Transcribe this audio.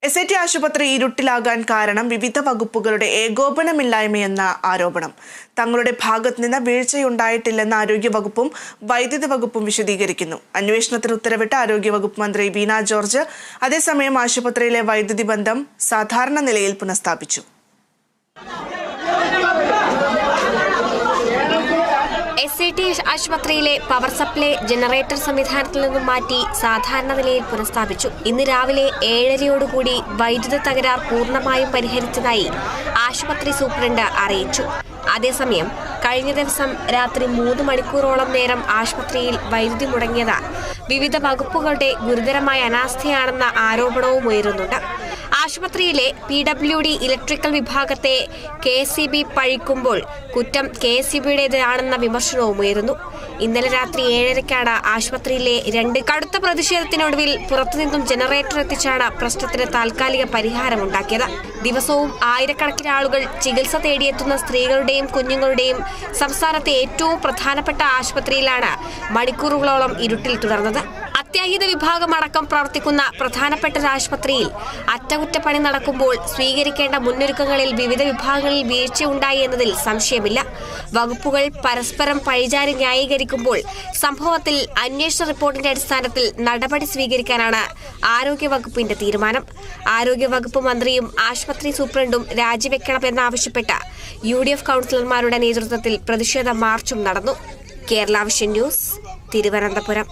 SIT ആശുപത്രി ഇരുട്ടിലാകാൻ കാരണം വിവിധ വകുപ്പുകളുടെ ഏകോപനമില്ലായ്മയെന്ന ആരോപണം. തങ്ങളുടെ ഭാഗത്ത് നിന്ന് വീഴ്ചയുണ്ടായിട്ടില്ലെന്ന് ആരോഗ്യവകുപ്പും വൈദ്യുതി വകുപ്പും വിശദീകരിക്കുന്നു. അന്വേഷണത്തിന് ഉത്തരവിട്ട ആരോഗ്യവകുപ്പ് മന്ത്രി വീണ ജോർജ് അതേസമയം ആശുപത്രിയിലെ വൈദ്യുതി ബന്ധം സാധാരണ നിലയിൽ പുനഃസ്ഥാപിച്ചു. SIT ആശുപത്രിയിലെ പവർ സപ്ലൈ ജനറേറ്റർ സംവിധാനത്തിൽ നിന്നും മാറ്റി സാധാരണ നിലയിൽ പുനഃസ്ഥാപിച്ചു. ഇന്ന് രാവിലെ 7:30യോടുകൂടി വൈദ്യുത തകരാർ പൂർണ്ണമായും പരിഹരിച്ചതായി ആശുപത്രി സൂപ്രണ്ട് അറിയിച്ചു. അതേസമയം കഴിഞ്ഞ ദിവസം രാത്രി 3 മണിക്കൂറോളം നേരം ആശുപത്രിയിൽ വൈദ്യുതി മുടങ്ങിയത് വിവിധ വകുപ്പുകളുടെ ഗുരുതരമായ അനാസ്ഥയാണെന്ന ആരോപണവും ഉയരുന്നുണ്ട്. ആശുപത്രിയിലെ PWD ഇലക്ട്രിക്കൽ വിഭാഗത്തെ KSEB പഴിക്കുമ്പോൾ കുറ്റം KSEBയുടേതാണെന്ന വിമർശനവും ഉയരുന്നു. ഇന്നലെ രാത്രി 7:30ക്കാണ് ആശുപത്രിയിലെ 2 കടുത്ത പ്രതിഷേധത്തിനൊടുവിൽ പുറത്തുനിന്നും ജനറേറ്റർ എത്തിച്ചാണ് പ്രശ്നത്തിന് താൽക്കാലിക പരിഹാരമുണ്ടാക്കിയത്. ദിവസവും ആയിരക്കണക്കിന് ആളുകൾ ചികിത്സ തേടിയെത്തുന്ന സ്ത്രീകളുടെയും കുഞ്ഞുങ്ങളുടെയും സംസ്ഥാനത്തെ ഏറ്റവും പ്രധാനപ്പെട്ട ആശുപത്രിയിലാണ് മണിക്കൂറുകളോളം ഇരുട്ടിൽ തുടർന്നത്. അത്യാഹിത വിഭാഗം അടക്കം പ്രവർത്തിക്കുന്ന പ്രധാനപ്പെട്ട ആശുപത്രിയിൽ അറ്റകുറ്റപ്പണി നടക്കുമ്പോൾ സ്വീകരിക്കേണ്ട മുന്നൊരുക്കങ്ങളിൽ വിവിധ വിഭാഗങ്ങളിൽ വീഴ്ചയുണ്ടായി എന്നതിൽ സംശയമില്ല. വകുപ്പുകൾ പരസ്പരം പഴിചാരി ന്യായീകരിക്കുമ്പോൾ സംഭവത്തിൽ അന്വേഷണ റിപ്പോർട്ടിന്റെ അടിസ്ഥാനത്തിൽ നടപടി സ്വീകരിക്കാനാണ് ആരോഗ്യവകുപ്പിന്റെ തീരുമാനം. ആരോഗ്യവകുപ്പ് മന്ത്രിയും ആശുപത്രി സൂപ്രണ്ടും രാജിവെക്കണമെന്നാവശ്യപ്പെട്ട് UDF കൗൺസിലർമാരുടെ നേതൃത്വത്തിൽ പ്രതിഷേധ മാർച്ചും നടന്നു. Kerala vision news, Thiruvananthapuram.